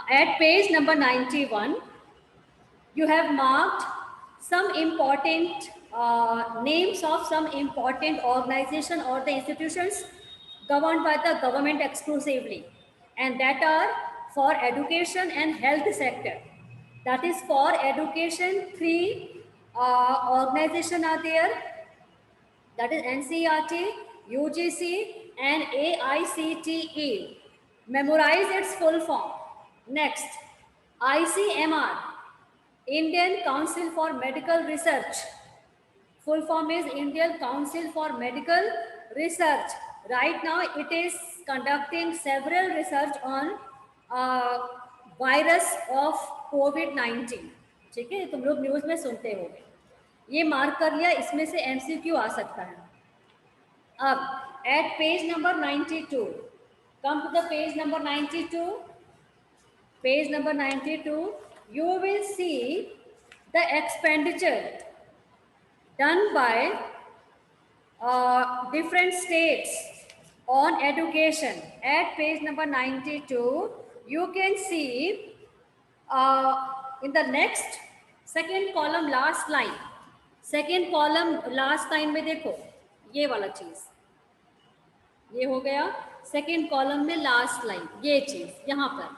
At page number 91, you have marked some important names of some important organization or the institutions governed by the government exclusively, and that are for education and health sector. That is for education, three organization are there, that is NCERT, UGC and AICTE. Memorize its full form. Next, ICMR, Indian Council for Medical Research. Full form is Indian Council for Medical Research. Right now it is conducting several research on virus of COVID-19. ठीक है, तुम लोग news में सुनते होंगे, ये mark कर लिया, इसमें से एमसीक्यू आ सकता है. अब at page number 92, come to the page number 92. Page number 92, you will see the expenditure done by different states on education. At page number 92, you can see in the next second column last line, second column last line में देखो ये वाला चीज, ये हो गया second column में last line, ये चीज यहाँ पर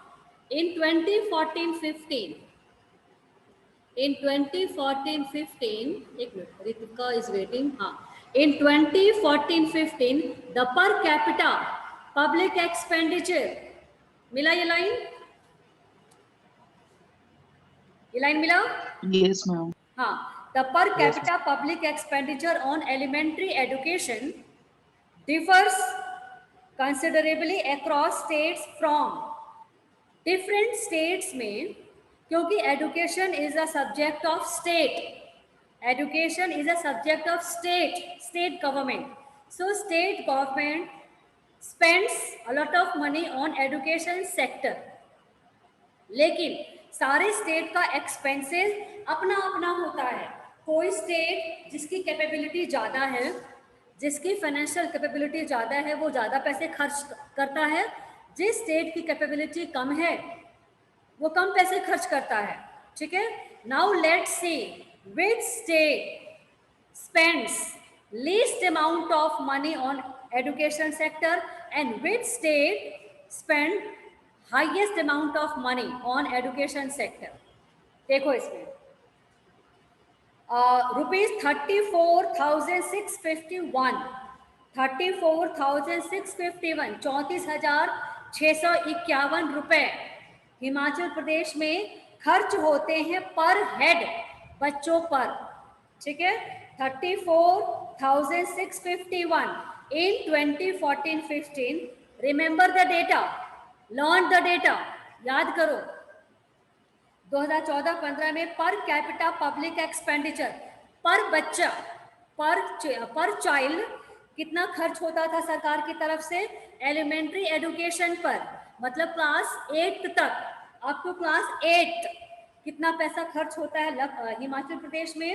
इन 2014-15, इन 2014-15, एक मिनट रितिका इज वेटिंग, हाँ, in 2014-15 the per capita public expenditure, मिला ये लाइन, ये लाइन मिला? Yes ma'am. हाँ, the per capita public expenditure on elementary education differs considerably across states from different states में, क्योंकि education is a subject of state, education is a subject of state government, so state government spends a lot of money on education sector, लेकिन सारे state का expenses अपना अपना होता है. कोई स्टेट जिसकी कैपेबिलिटी ज़्यादा है, जिसकी फाइनेंशियल कैपेबिलिटी ज़्यादा है, वो ज़्यादा पैसे खर्च करता है. जिस स्टेट की कैपेबिलिटी कम है वो कम पैसे खर्च करता है. ठीक है, now let's see which state spends least amount of money on education sector and which state spend highest amount of money on education sector. देखो इसमें रुपीज 34,651, 34,651, 34,651 रुपए हिमाचल प्रदेश में खर्च होते हैं पर हेड बच्चों पर. ठीक है, 34,651 इन 2014-15. Remember the data, learn the data, याद करो. 2014-15 में पर कैपिटा पब्लिक एक्सपेंडिचर पर बच्चा, पर चाइल्ड कितना खर्च होता था सरकार की तरफ से एलिमेंट्री एजुकेशन पर, मतलब क्लास 8 तक, अप टू क्लास 8 कितना पैसा खर्च होता है हिमाचल प्रदेश में.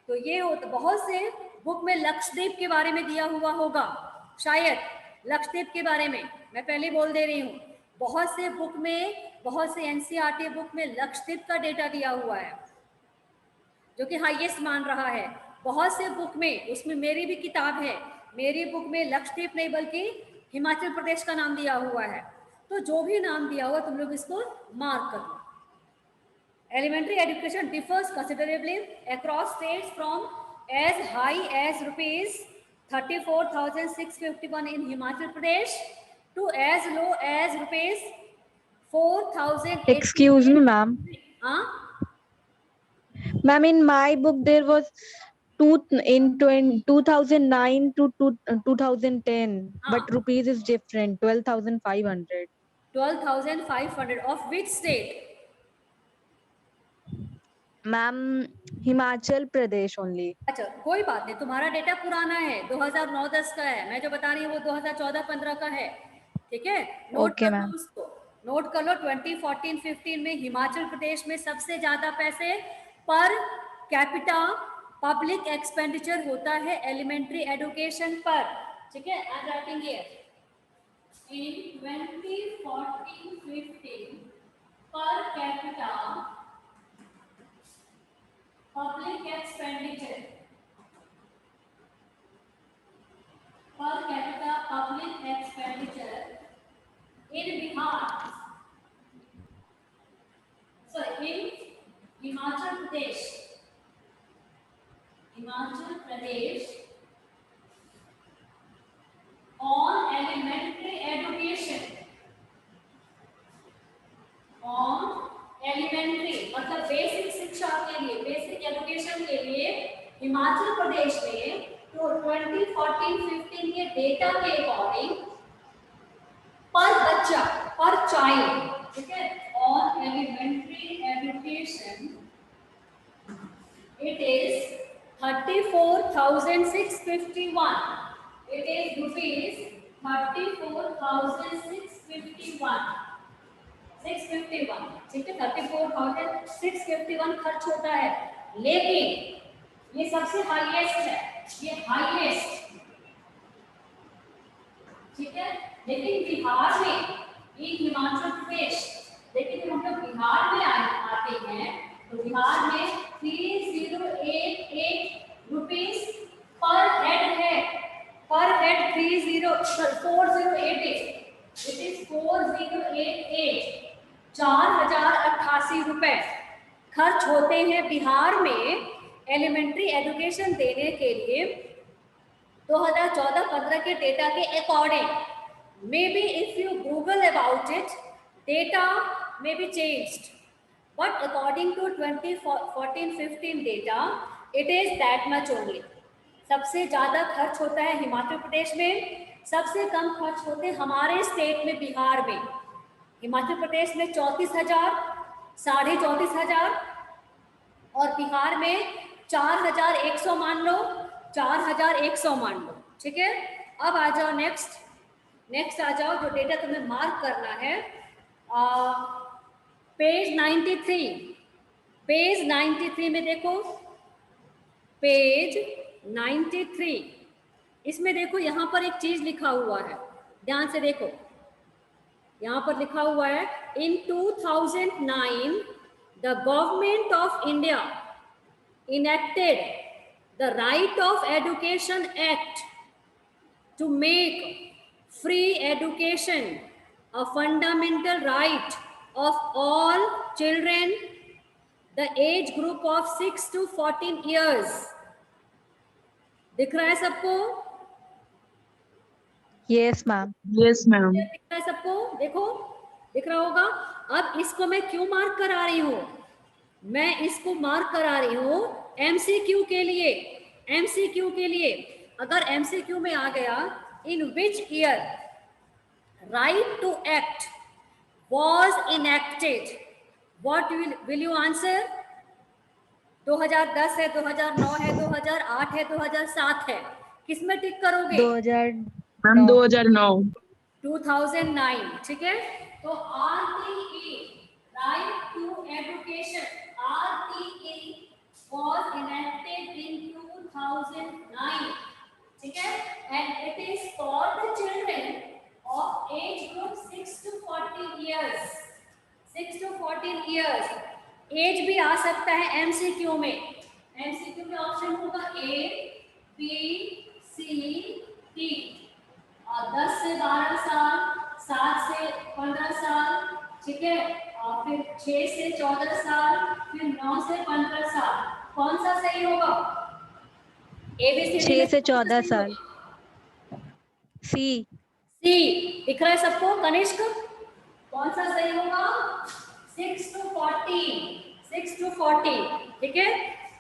तो ये होता, बहुत से बुक में लक्षद्वीप के बारे में दिया हुआ होगा, शायद लक्षद्वीप के बारे में मैं पहले बोल दे रही हूँ. बहुत से बुक में, बहुत से एनसीईआरटी बुक में लक्षद्वीप का डेटा दिया हुआ है जो कि हाईएस्ट मान रहा है. बहुत से बुक में, उसमें मेरी भी किताब है, मेरी बुक में लक्षद्वीप नहीं बल्कि हिमाचल प्रदेश का नाम दिया हुआ है. तो जो भी नाम दिया हुआ तुम लोग इसको मार्क कर लो. Elementary education differs considerably across states from as high as rupees 34,651 in Himachal Pradesh to as low as rupees 4,000. Excuse me, ma'am. Huh? Ma'am, in my book there was 2009 to 2010, but rupees is different. 12,500. 12,500 of which state? Ma'am, Himachal Pradesh only. अच्छा, कोई बात नहीं, तुम्हारा data पुराना है, 2009-10 का है. मैं जो बता रही हूँ वो 2014-15 का है. ठीक है, नोट कर लो उसको, नोट कर लो. 2014-15 में हिमाचल प्रदेश में सबसे ज्यादा पैसे पर कैपिटा पब्लिक एक्सपेंडिचर होता है एलिमेंट्री एजुकेशन पर. ठीक है, I am writing here in 2014-15 पर capita public expenditure, per capita public expenditure in Bihar, sorry, in Himachal Pradesh, Himachal Pradesh on elementary education, on elementary मतलब बेसिक शिक्षा के लिए, बेसिक एजुकेशन के लिए हिमाचल प्रदेश में तो 2014-15 के डेटा के अकॉर्डिंग पर बच्चा, पर चाइल्ड, ठीक है, on elementary education it is 34,651, it is rupees 34,651, 651, ठीक है, 34,651 खर्च होता है। लेकिन ये सबसे हाईएस्ट है, ये हाईएस्ट, ठीक है। लेकिन बिहार में, ये हिमाचल प्रदेश, लेकिन हम लोग बिहार में आते हैं तो बिहार में 3088 रुपीज पर हेड है, पर हेड 4088, इट इज 4088, 4088 रुपए खर्च होते हैं बिहार में एलिमेंट्री एजुकेशन देने के लिए 2014-15 के डेटा के according. May be if you Google about it, data may be changed, but according to 2014-15 data, it is that much only. सबसे ज़्यादा खर्च होता है हिमाचल प्रदेश में, सबसे कम खर्च होते हैं हमारे स्टेट में बिहार में। हिमाचल प्रदेश में 34,000, 34,500 और बिहार में 4,100 मान लो, 4,100 मान लो, ठीक है। अब आ जाओ नेक्स्ट आ जाओ, जो डेटा तुम्हें मार्क करना है, पेज 93 में देखो, पेज 93, इसमें देखो यहाँ पर एक चीज लिखा हुआ है, ध्यान से देखो, यहाँ पर लिखा हुआ है इन 2009 the government of India enacted the Right of Education Act to make free education a fundamental right of all children the age group of 6 to 14 years. दिख रहा है सबको? Yes, ma'am. Yes, ma'am. दिख रहा है सबको? देखो, दिख रहा होगा। अब इसको मैं क्यों मार्क करा रही हूँ? मैं इसको मार्क करा रही हूँ एमसीक्यू के लिए, एमसीक्यू के लिए। अगर एमसीक्यू में आ गया in which year right to act was enacted, what will you answer? 2010 है, 2009 है, 2008 है, 2007 है, किसमें टिक करोगे? 2009। 2009, ठीक है। तो RTE, right to education, RTE was enacted in 2009, ठीक है, and it is for the children of age group 6 to 14 years, 6 to 14 years। As भी आ सकता है एमसीक्यू में, एमसीक्यू में ऑप्शन होगा ए, बी, सी, डी, और 10 से 12 साल, 7 से 15 साल, ठीक है, और फिर 6 से 14 साल, फिर 9 से 15 साल। कौन सा सही होगा? ABCD 6 से 14 साल। सी दिख रहा है सबको? कनिष्क, कौन सा सही होगा? 6 to 14, 6 to 14, ठीक है।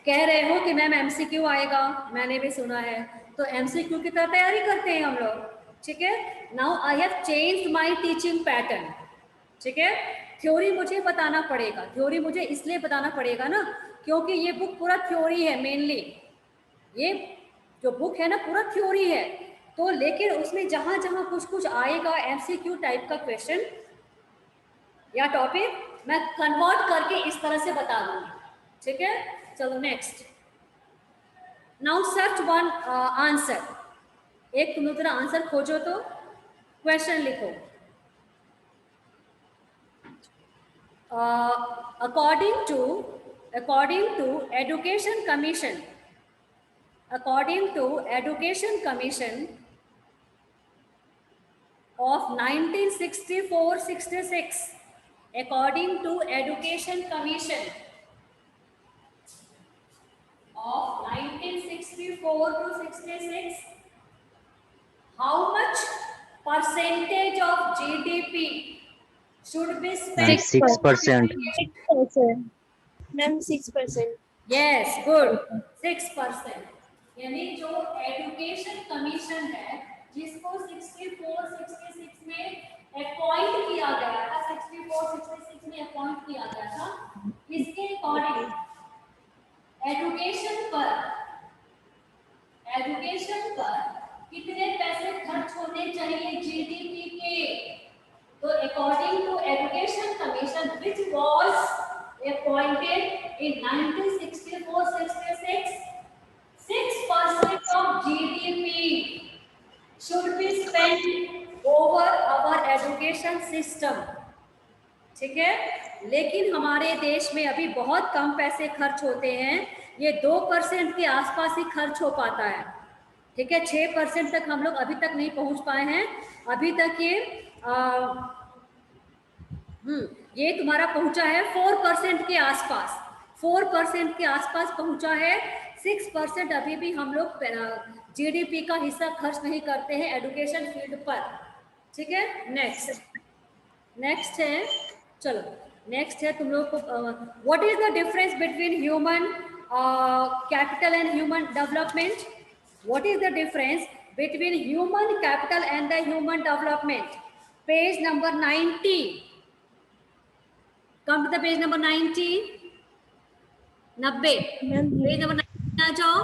कह रहे हो कि मैम एमसीक्यू आएगा, मैंने भी सुना है, तो एमसीक्यू की तरह तैयारी करते हैं हम लोग, ठीक है। Now I have changed my teaching pattern, ठीक है। थ्योरी मुझे बताना पड़ेगा, थ्योरी मुझे इसलिए बताना पड़ेगा ना क्योंकि ये बुक पूरा थ्योरी है, मेनली ये जो बुक है ना पूरा थ्योरी है, तो लेकिन उसमें जहाँ जहाँ कुछ कुछ आएगा एमसीक्यू टाइप का क्वेश्चन या टॉपिक, मैं कन्वर्ट करके इस तरह से बता दूंगी, ठीक है। चलो next, now search one answer. एक तुम जरा आंसर खोजो तो क्वेश्चन लिखो। according to Education Commission, according to Education Commission of 1964-66, according to Education Commission of 1964 to 66, how much percentage of GDP should be spent? 6%. 6%. Ma'am, 6%. Yes, good. 6%. यानी जो education commission है जिसको 64-66 में अपॉइंट किया गया था, 64-66 में अपॉइंट किया गया था, इसके अकॉर्डिंग एजुकेशन पर कितने पैसे खर्च होने चाहिए जीडीपी के? तो according to education commission which was appointed in 1964-66, 6% of GDP should be spent over our education system. ठीक है, लेकिन हमारे देश में अभी बहुत कम पैसे खर्च होते हैं, ये 2% के आसपास ही खर्च हो पाता है। ठीक है, 6% तक हम लोग अभी तक नहीं पहुंच पाए हैं। अभी तक ये तुम्हारा पहुंचा है 4% के आसपास, 4% के आसपास पहुंचा है। 6% अभी भी हम लोग जीडीपी का हिस्सा खर्च नहीं करते हैं एजुकेशन फील्ड पर। ठीक है, नेक्स्ट है, चलो नेक्स्ट है तुम लोग को what is the difference between human capital and human development? What is the difference between human capital and the human development? Page number 90, come to the page number 90, 90, page number 90 आ जाओ।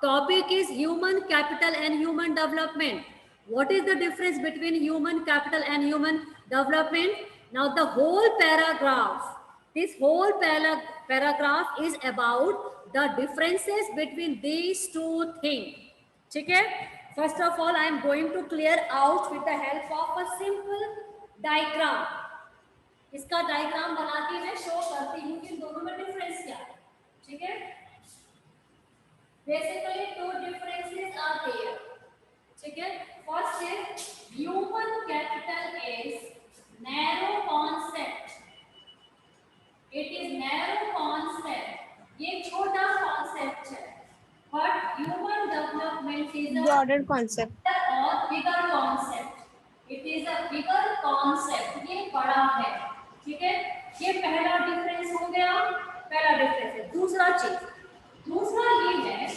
Topic is human capital and human development. What is the difference between human capital and human development? Now the whole paragraph, this whole paragraph is about the differences between these two thing. ठीक है, first of all I am going to clear out with the help of a simple diagram. इसका diagram बना के मैं show करती हूँ कि इन दोनों में डिफरेंस क्या है। ठीक है, बेसिकली 2 differences are there. ठीक है, फर्स्ट है human capital is narrow concept, it is narrow concept, ये छोटा कॉन्सेप्ट है, but human development is a Broader concept. और bigger concept, it is a bigger concept, ये बड़ा है। ठीक है, ये पहला डिफरेंस हो गया, पहला डिफरेंस है। दूसरा ये है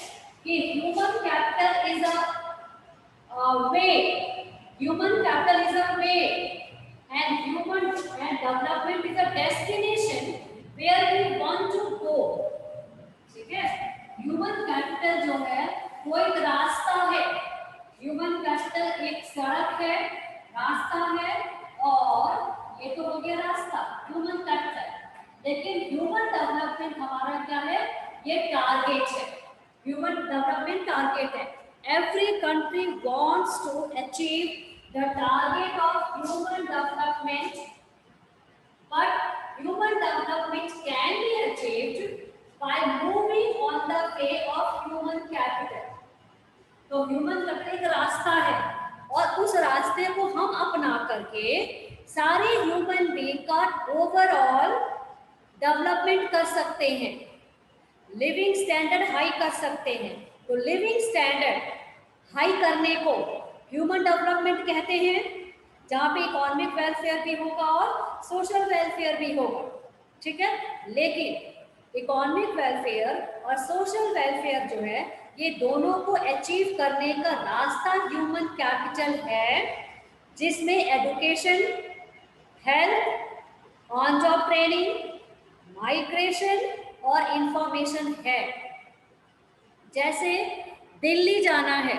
कि human capital is a way, human capital is a way and human and development is a destination where we want to go. ठीक है, ह्यूमन कैपिटल जो है वो एक रास्ता है, ह्यूमन कैपिटल एक सड़क है, रास्ता है, और ये तो हो गया रास्ता ह्यूमन कैपिटल। लेकिन ह्यूमन डेवलपमेंट हमारा क्या है? ये टारगेट है, ह्यूमन डेवलपमेंट टारगेट है। Every country wants to achieve the target of human development, but human development can be achieved by moving on the way of human capital. तो human capital एक रास्ता है, और उस रास्ते को हम अपना करके सारे ह्यूमन बीइंग का ओवरऑल डेवलपमेंट कर सकते हैं, लिविंग स्टैंडर्ड हाई कर सकते हैं। तो लिविंग स्टैंडर्ड हाई करने को ह्यूमन डेवलपमेंट कहते हैं, जहाँ पे इकोनॉमिक वेलफेयर भी होगा और सोशल वेलफेयर भी होगा। ठीक है, लेकिन इकोनॉमिक वेलफेयर और सोशल वेलफेयर जो है ये दोनों को अचीव करने का रास्ता ह्यूमन कैपिटल है, जिसमें education, health, on job training, migration और इंफॉर्मेशन है। जैसे दिल्ली जाना है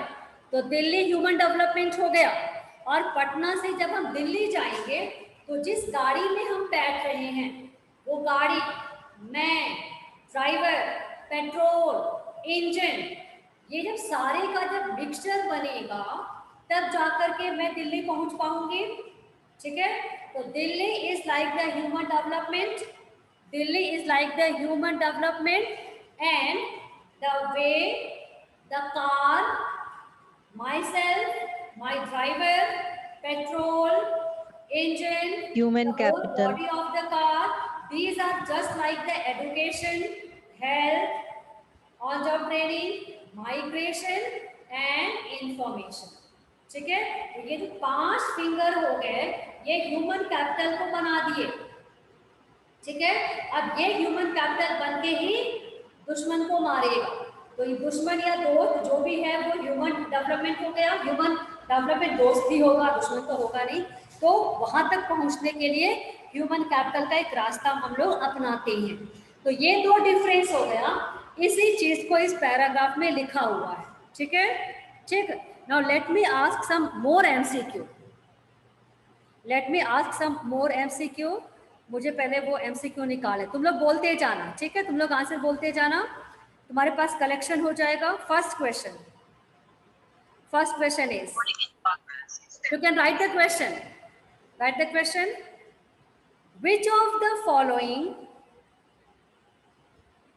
तो दिल्ली ह्यूमन डेवलपमेंट हो गया, और पटना से जब हम दिल्ली जाएंगे तो जिस गाड़ी में हम बैठ रहे हैं वो गाड़ी, मैं, ड्राइवर, पेट्रोल, इंजन, ये जब सारे का जब मिक्सचर बनेगा तब जाकर के मैं दिल्ली पहुंच पाऊंगी। ठीक है, तो Delhi is like the human development, Delhi is like the human development and the way the car, myself, my driver, petrol, engine, Human the whole capital. body of the car, these are just like the education, health, on-job training, migration and information. ठीक है, तो ये जो 5 finger हो गए ये human capital को बना दिए। ठीक है, अब ये ह्यूमन कैपिटल बन के ही दुश्मन को मारेगा। तो ये दुश्मन या दोस्त जो भी है वो ह्यूमन डेवलपमेंट हो गया। ह्यूमन डेवलपमेंट दोस्त ही होगा, दुश्मन तो होगा नहीं। तो वहां तक पहुंचने के लिए ह्यूमन कैपिटल का एक रास्ता हम लोग अपनाते हैं। तो ये 2 डिफरेंस हो गया, इसी चीज को इस पैराग्राफ में लिखा हुआ है। ठीक है, ठीक। Now let me ask some more MCQ, let me ask some more MCQ. मुझे पहले वो एमसीक्यू निकाले, तुम लोग बोलते जाना। ठीक है, तुम लोग आंसर बोलते जाना, तुम्हारे पास कलेक्शन हो जाएगा। First question is, you can write the question, right the question. Which of the following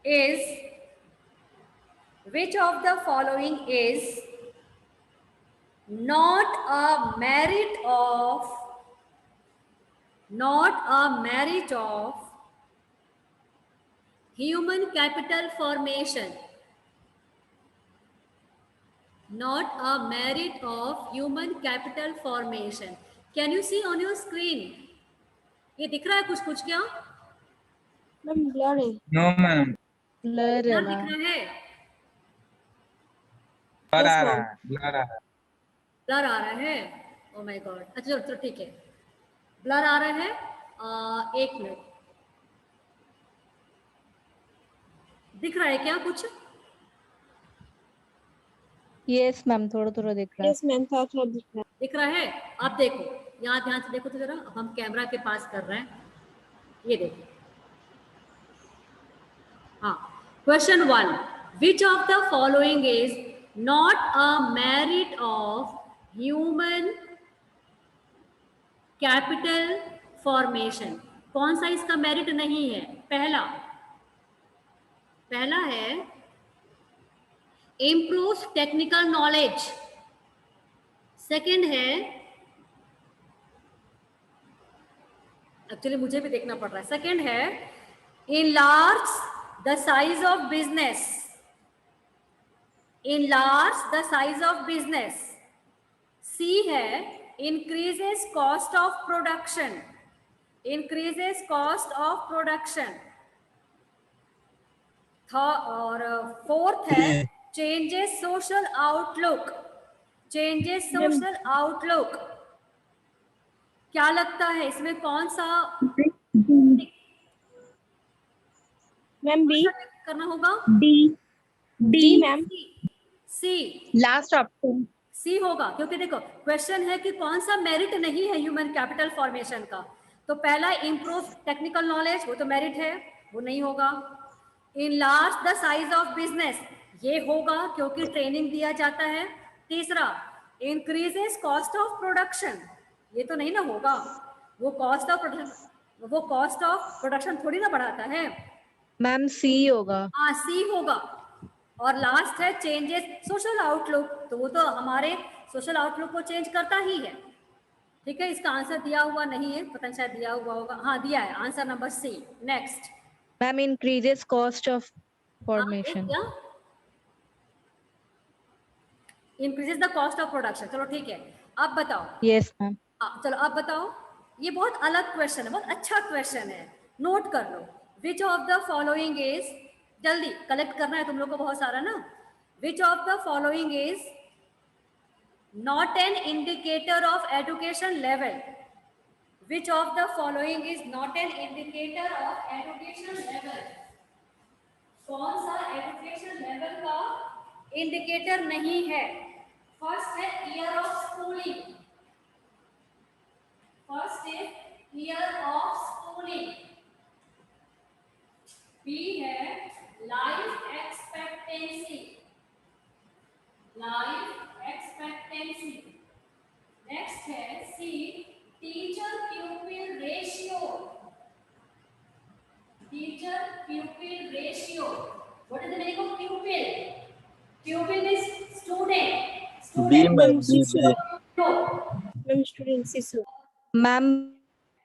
is not a merit of human capital formation, not a merit of human capital formation. Can you see on your screen? ये दिख रहा है कुछ कुछ क्या? Ma'am blur है। No ma'am, Blur क्या है दिख ना? रहा है? ब्लर Yes, आ रहा ma'am. है, ब्लर आ रहा है। ब्लर आ रहा है? Oh my God. अच्छा चलो चलो ठीक है, ब्लर आ रहा है। 1 मिनट, दिख रहा है क्या कुछ? Yes मैम, थोड़ा थोड़ा दिख रहा है। यस मैम, थोड़ा दिख रहा है। दिख रहा है? आप देखो, यहाँ ध्यान से देखो तो जरा। अब हम कैमरा के पास कर रहे हैं, ये देखो। हाँ, question 1, which of the following is not a merit of human capital formation? कौन सा इसका मेरिट नहीं है? पहला है इम्प्रूव टेक्निकल नॉलेज, सेकंड है, एक्चुअली मुझे भी देखना पड़ रहा है, सेकंड है enlarge the size of business, enlarge the size of business, C है increases cost of production, increases cost of production, और फोर्थ है changes social outlook, changes social outlook। क्या लगता है इसमें कौन सा मैम बी करना होगा? D ma'am. C, last option. C होगा, क्योंकि देखो क्वेश्चन है कि कौन सा मेरिट नहीं है ह्यूमन कैपिटल फॉर्मेशन का। तो पहला इम्प्रूव टेक्निकल नॉलेज, वो तो मेरिट है, वो नहीं होगा। Enlarge the size of business, ये होगा क्योंकि ट्रेनिंग दिया जाता है। तीसरा इंक्रीजेस कॉस्ट ऑफ प्रोडक्शन, ये तो नहीं ना होगा, वो कॉस्ट ऑफ प्रोडक्शन थोड़ी ना बढ़ाता है। मैम सी होगा। हाँ, सी होगा। और लास्ट है चेंजेस सोशल आउटलुक, तो वो तो हमारे सोशल आउटलुक को चेंज करता ही है। ठीक है, इसका आंसर दिया हुआ नहीं है, पता नहीं शायद दिया हुआ होगा। हाँ दिया है, answer number C. Next ma'am increases cost of formation. Increases the cost of production, चलो ठीक है। अब बताओ, यस मैम। चलो अब बताओ, ये बहुत अलग क्वेश्चन है, बहुत अच्छा क्वेश्चन है, नोट कर लो। Which of the following is, जल्दी कलेक्ट करना है तुम लोग को बहुत सारा ना। Which of the following is not an indicator of education level, which of the following is not an indicator of education level? कौन सा एजुकेशन लेवल का इंडिकेटर नहीं है? फर्स्ट है year of schooling, first is year of schooling. B है life expectancy, life expectancy. Next है C teacher pupil ratio. Teacher pupil ratio. What is the meaning of pupil? Pupil is student. B Student. ma'am, B, Sisu. B. No. Ma'am, student Sisu. Ma'am,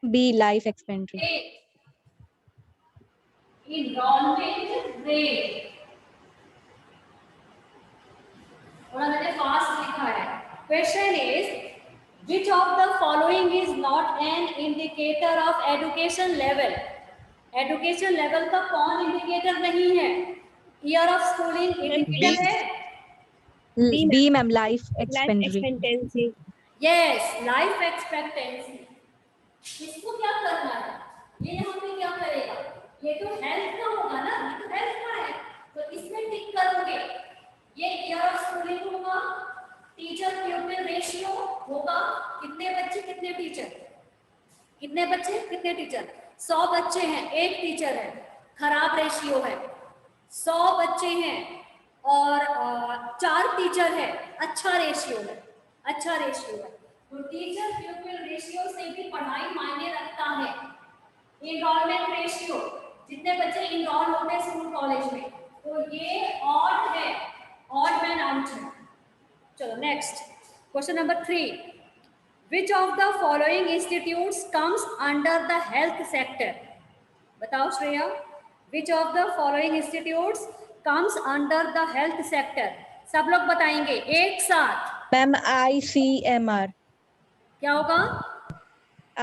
B, life expectancy. Enrollment rate. थोड़ा मैंने fast लिखा है. Question is, which of the following is not an indicator of education level? Education level का कौन indicator नहीं है? Year of schooling indicator है? B, ma'am, life Life expectancy. expectancy. Yes, life expectancy. इसको क्या करना है? ये यहाँ पे क्या करेगा? ये तो हेल्थ का होगा ना, ये तो हेल्थ का है, तो इसमें टिक करोगे. ये ईयर ऑफ स्कूलिंग होगा, टीचर प्यूपिल रेशियो होगा, कितने बच्चे कितने टीचर, कितने बच्चे कितने टीचर. 100 बच्चे हैं, एक टीचर है, खराब रेशियो है. 100 बच्चे हैं और 4 टीचर है, अच्छा रेशियो है, अच्छा रेशियो है. तो टीचर प्यूपिल रेशियो से भी पढ़ाई मायने रखता है. इनरोलमेंट रेशियो, जितने बच्चे इनरोल होते हैं स्कूल कॉलेज में, तो ये ऑड है, ऑड मैन आउट है. चलो next question number 3. Which of the following institutes comes under the health sector? बताओ Shreya, which of the following institutes comes under the health sector? सब लोग बताएंगे एक साथ. Ma'am, ICMR. क्या होगा?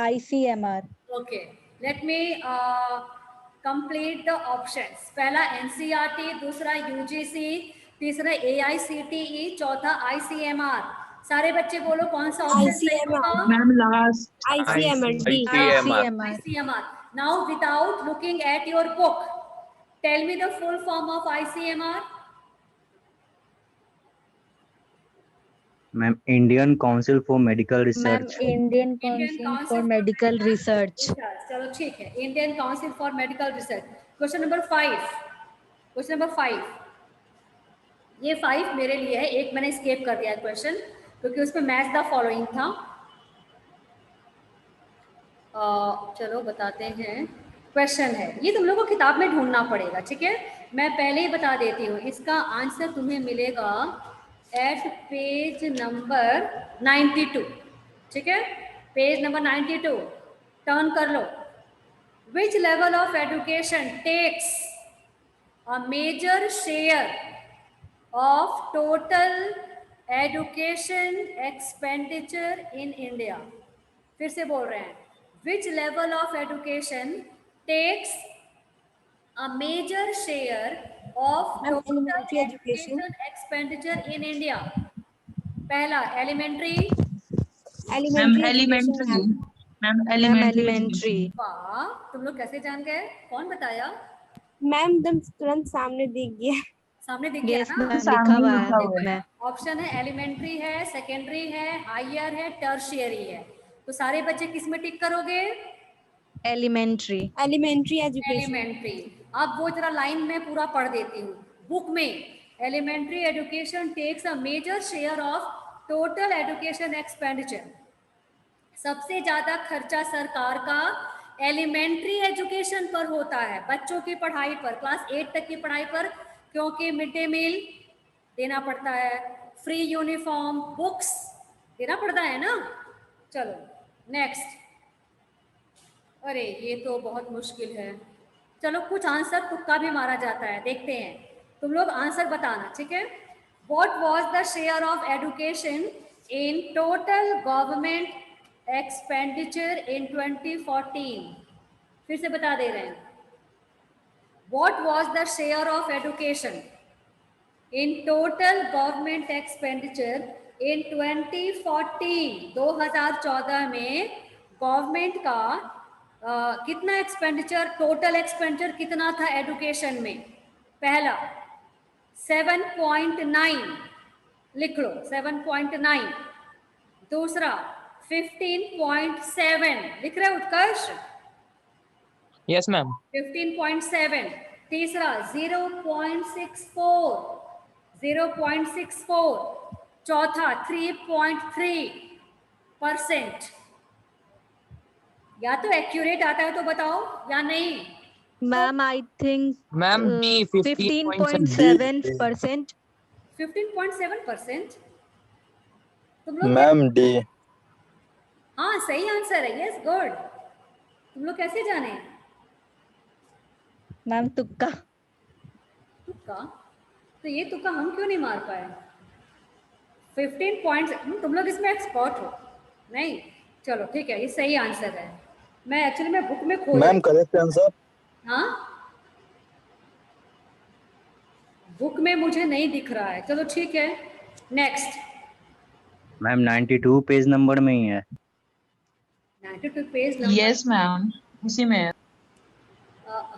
ICMR. Okay, let me complete the options. पहला NCERT, दूसरा UGC, तीसरा AICTE, चौथा ICMR. सारे बच्चे बोलो कौन सा ऑप्शन सही ICMR. होगा? Ma'am, last. ICMR. D. ICMR. ICMR. Now without looking at your book, tell me the full form of ICMR. Ma'am, Indian Council for Medical Ma'am, Research. Indian Council for Medical Research. चलो ठीक है, Indian council for medical research. Question number 5. Question number 5, ये 5 मेरे लिए है, एक मैंने escape कर दिया क्वेश्चन क्योंकि उसमें मैच द फॉलोइंग था. चलो बताते हैं. क्वेश्चन है, ये तुम लोगों को किताब में ढूंढना पड़ेगा, ठीक है. मैं पहले ही बता देती हूँ, इसका आंसर तुम्हें मिलेगा एट पेज नंबर 92. ठीक है, पेज नंबर 92 टर्न कर लो. Which level of education takes a major share of total education expenditure in India? फिर से बोल रहे हैं, which level of education takes a major share of Ma'am, total elementary education education. expenditure in India? पहला elementary. Elementary education. Elementary. Ma'am, Ma'am, elementary. elementary. वाह, तुम लोग कैसे जान गए? कौन बताया? मैम एकदम तुरंत सामने दिख गया. सामने दिख गया Yes, ना? ma'am, लिखा हुआ है लिखा book हुआ है. में. ऑप्शन है एलिमेंट्री है, सेकेंडरी है, हायर है, टर्शियरी है. तो सारे बच्चे किस में टिक करोगे? Elementary. Elementary education. एलिमेंट्री. अब वो जरा लाइन में पूरा पढ़ देती हूँ. बुक में elementary education takes a major share of total education expenditure. सबसे ज्यादा खर्चा सरकार का एलिमेंट्री एजुकेशन पर होता है, बच्चों की पढ़ाई पर, क्लास 8 तक की पढ़ाई पर, क्योंकि मिड डे मील देना पड़ता है, फ्री यूनिफॉर्म, बुक्स देना पड़ता है ना. चलो नेक्स्ट. अरे ये तो बहुत मुश्किल है. चलो कुछ आंसर तुक्का भी मारा जाता है, देखते हैं. तुम लोग आंसर बताना, ठीक है. What was the share of education in total government expenditure in 2014? फिर से बता दे रहे हैं. What was the share of education in total government expenditure in 2014? 2014 में गवर्नमेंट का कितना एक्सपेंडिचर, टोटल एक्सपेंडिचर कितना था एजुकेशन में? पहला 7.9, लिख लो 7.9. दूसरा 15.7, लिख रहे हो उत्कर्ष? Yes, ma'am. 15.7. तीसरा 0.64, 0.64. चौथा 3.3%. या तो एक्यूरेट आता है तो बताओ या नहीं। Ma'am, I think Ma'am, D 15.7. 15.7%. 15.7%। तुम लोग मैम डी। हाँ सही आंसर है, यस गुड। तुम लोग कैसे जाने? Ma'am, तुक्का. तुक्का? तो ये तुक्का हम क्यों नहीं मार पाए? 15 पॉइंट्स, तुम लोग इसमें एक्सपर्ट हो। नहीं, चलो ठीक है, ये सही आंसर है। मैं एक्चुअली मैं बुक में खोज मैम रही करेक्ट आंसर। हाँ, बुक में मुझे नहीं दिख रहा है। चलो ठीक है, नेक्स्ट। मैम 92 पेज नंबर में ही है। 92 पेज नंबर। Yes, ma'am. उसी में है।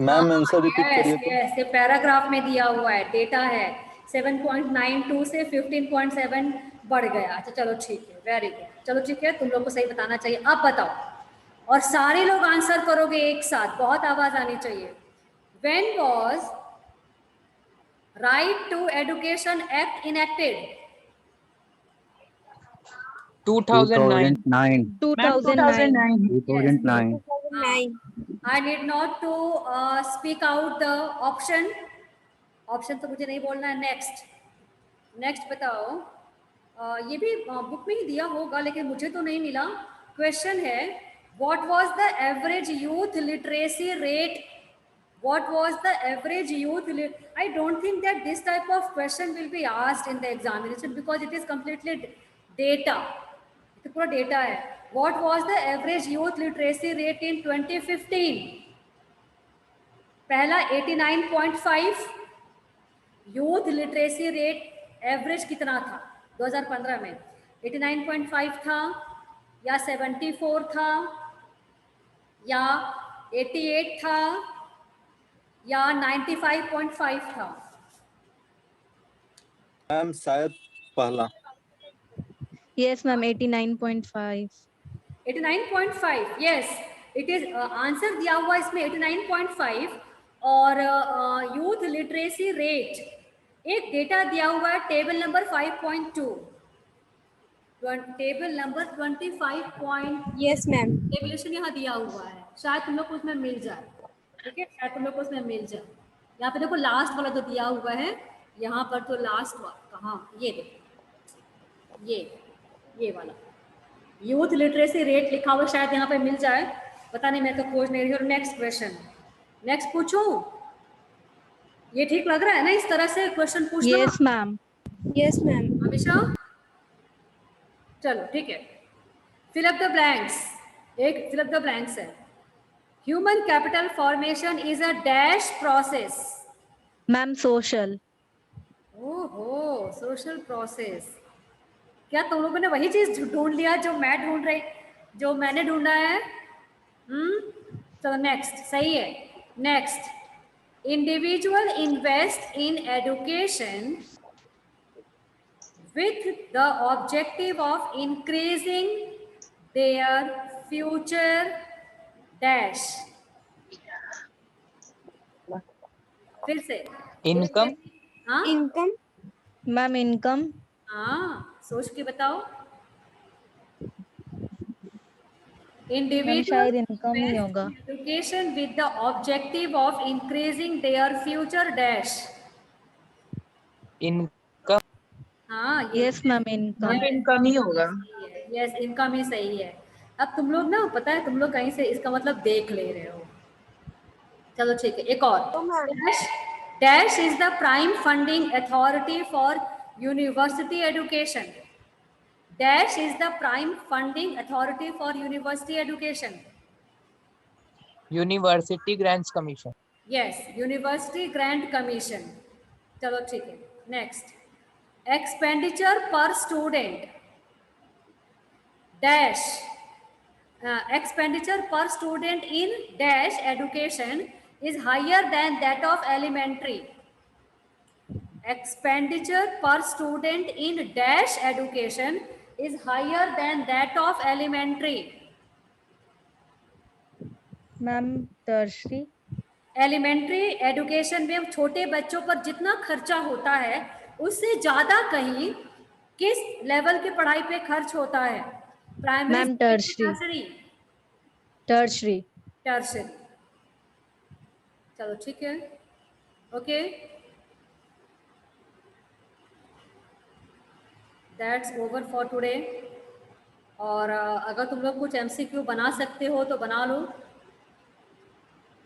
मैम आंसर रिपीट करिए तो। यस, ये पैराग्राफ में दिया हुआ है, डेटा है 7.92 से 15.7 बढ़ गया। अच्छा चलो ठीक है, वेरी गुड। चलो ठीक है, तुम लोग को सही बताना चाहिए। अब बताओ, और सारे लोग आंसर करोगे एक साथ, बहुत आवाज आनी चाहिए। When was right to education act enacted? 2009. 2009। Ma'am, 2009. 2009। 2009. I need not to speak out the option. Option तो मुझे नहीं बोलना है। नेक्स्ट, नेक्स्ट बताओ। ये भी बुक में ही दिया होगा लेकिन मुझे तो नहीं मिला। क्वेश्चन है, what was the average youth literacy rate? What was the average youth? I don't think that this type of question will be asked in the examination because it is completely data, तो पूरा data है। What was the average youth literacy rate in 2015? पहला 89.5। Youth literacy rate average कितना था 2015 में? 89.5 था या 74 था या 88 था या 95.5 था? मैम शायद पहला। Yes, ma'am, 89.5. 89.5, yes it is. Answer दिया हुआ इसमें 89.5। और यूथ लिटरेसी रेट एक डेटा दिया हुआ है, table number 5.2, table number 25 Yes, ma'am. Tabulation यहाँ दिया हुआ है, शायद तुम लोग को उसमें मिल जाए। ठीक है, शायद तुम लोग को उसमें मिल जाए। यहाँ पे देखो लास्ट वाला जो दिया हुआ है, यहाँ पर तो लास्ट कहाँ, ये देखो, ये वाला यूथ लिटरेसी रेट लिखा हुआ, शायद यहाँ पे मिल जाए, पता नहीं, मैं तो खोज नहीं रही हूँ। नेक्स्ट क्वेश्चन, नेक्स्ट पूछूं? ये ठीक लग रहा है ना इस तरह से क्वेश्चन पूछना? Yes, ma'am. Yes, ma'am. हमेशा। चलो ठीक है, फिल अप द ब्लैंक्स। एक फिल अप द ब्लैंक्स है। Human capital formation is a dash process. Ma'am, social. ओहो, सोशल प्रोसेस। क्या तुम लोगों ने वही चीज ढूंढ लिया जो मैं ढूंढ रही, जो मैंने ढूंढा है? चलो नेक्स्ट, सही है। Next, individual invest in education with the objective of increasing their future dash। फिर से Income. हाँ Income. Ma'am, income. हाँ, सोच के बताओ। Ma'am, इंडिविजुअल शायद income ही होगा. Education with the objective of increasing their future dash. Income. हाँ ये Yes, ma'am, income. Ma'am, income ही होगा। यस, इनकम ही सही है। अब तुम लोग ना, पता है तुम लोग कहीं से इसका मतलब देख ले रहे हो। चलो ठीक है, एक और। Oh, ma'am. Dash is the prime funding authority for university education. Dash is the prime funding authority for university education. University Grants Commission. Yes, university grant commission. चलो ठीक है, नेक्स्ट, एक्सपेंडिचर पर student dash expenditure per student in dash education is higher than that of elementary. Expenditure per student in dash education is higher than that of elementary. Ma'am, tertiary. Elementary education में छोटे बच्चों पर जितना खर्चा होता है उससे ज्यादा कहीं किस लेवल की पढ़ाई पे खर्च होता है? Primary, Ma'am, tertiary. Nursery? tertiary. Tertiary. चलो ठीक है, okay, that's over for today. और अगर तुम लोग कुछ एमसीक्यू बना सकते हो तो बना लो।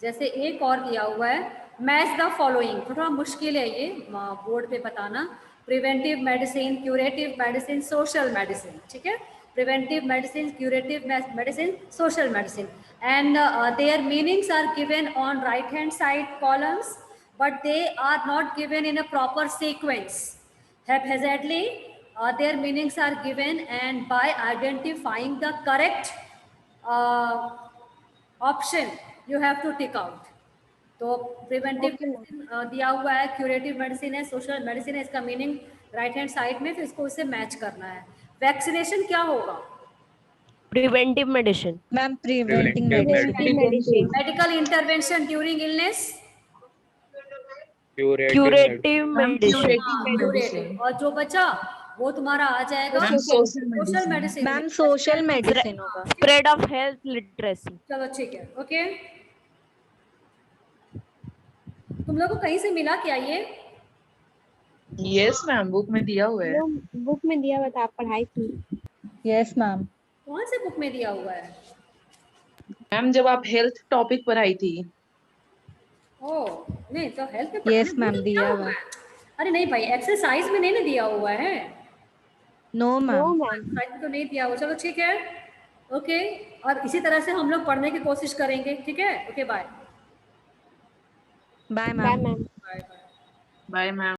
जैसे एक और दिया हुआ है, मैच द फॉलोइंग, थोड़ा मुश्किल है ये बोर्ड पे बताना। Preventive medicine, curative medicine, social medicine, ठीक है, preventive medicine, curative medicine, social medicine, and their meanings are given on right hand side columns, but they are not given in a proper sequence. Haphazardly, their meanings are given, and by identifying the correct option, you have to tick out. तो preventive medicine दिया हुआ है, curative medicine है, social medicine है, इसका meaning right hand side में, फिर इसको उससे मैच करना है। वैक्सीनेशन क्या होगा? Preventive medicine. Ma'am, preventing medicine. medicine. Medical intervention during illness, Curative medicine. Curative. और जो बचा वो तुम्हारा आ जाएगा Ma'am, social social medicine. Ma'am, social medicine होगा. Spread of health literacy. चलो ठीक है, ओके। तुम लोग को कहीं से मिला क्या ये? यस मैम, बुक में दिया हुआ है। बुक में दिया हुआ था, आप पढ़ाई थी। Yes, ma'am. कौन से बुक में दिया हुआ है? मैम जब आप हेल्थ टॉपिक पढ़ाई थी। ओह नहीं, तो हेल्थ में Yes, पढ़ाने ma'am, में दिया क्या हुआ है. अरे नहीं भाई, एक्सरसाइज में नहीं ना दिया हुआ है, No, no ma'am. Ma'am. Exercise में तो नहीं दिया हुआ। चलो ठीक है, ओके, और इसी तरह से हम लोग पढ़ने की कोशिश करेंगे, ठीक है, okay, bye Bye, bye ma'am. Ma'am. Bye. Bye ma'am.